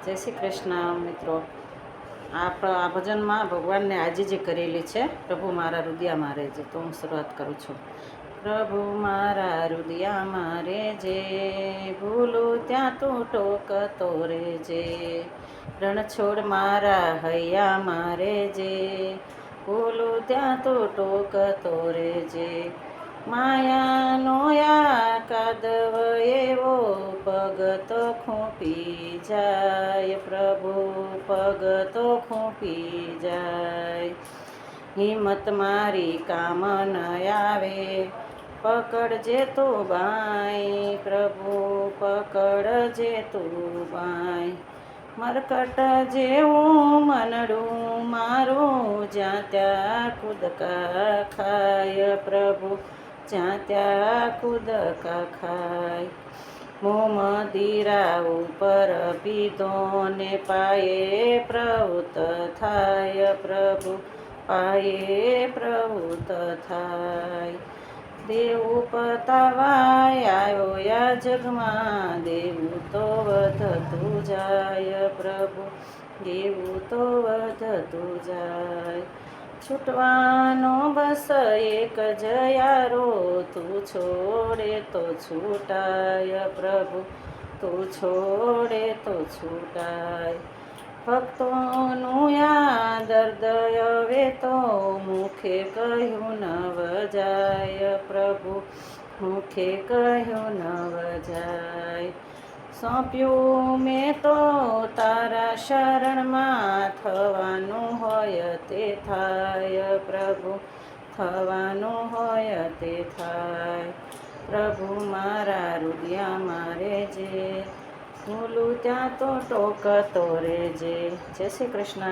જય શ્રી કૃષ્ણ મિત્રો. આ ભજનમાં ભગવાનને આજીજી કરેલી છે. પ્રભુ મારા હૃદયમાં રહેજે. તો હું શરૂઆત કરું છું. પ્રભુ મારા હૃદયમાં રહેજે, ભૂલું ત્યાં તું ટોકતો રહેજે. રણછોડ મારા હૈયામાં રહેજે, ભૂલું ત્યાં તું ટોકતો રહેજે. માયાનો કાદવ એવો પગ તો ખૂંપી જાય, પ્રભુ પગ તો ખૂંપી જાય. હિંમત મારી કામ ન આવે, પકડજે તું બાઈ, પ્રભુ પકડજે તું બાઈ. મરકટ જેવું મનડું મારું, જ્યાં ત્યાં કૂદકા ખાય, પ્રભુ જ્યાં ત્યાં કૂદકા ખાય. મોમદીરા ઉપર પીધો ને પાયે પ્રવૃત્ત થાય, પ્રભુ પાયે પ્રવૃત્ત થાય. દેવ પતાવાય આવ્યો યા જગમાં, દેવું તો વધતું જાય, પ્રભુ દેવું તો વધતું જાય. છૂટવાનો બસ એક જ યારો, તું છોડે તો છૂટાય, પ્રભુ તું છોડે તો છૂટાય. ભક્તોનું આ દર્દ હવે તો મુખે કહ્યું ન વજાય, પ્રભુ મુખે કહ્યું ન વજાય. સોંપ્યું મેં તો તારા શરણમાં, થવાનું હોય તે થાય, પ્રભુ થવાનું હોય તે થાય. પ્રભુ મારા હૃદયમાં રહેજે, ભૂલું ત્યાં તો ટોકતો રહેજે. જય શ્રી કૃષ્ણ.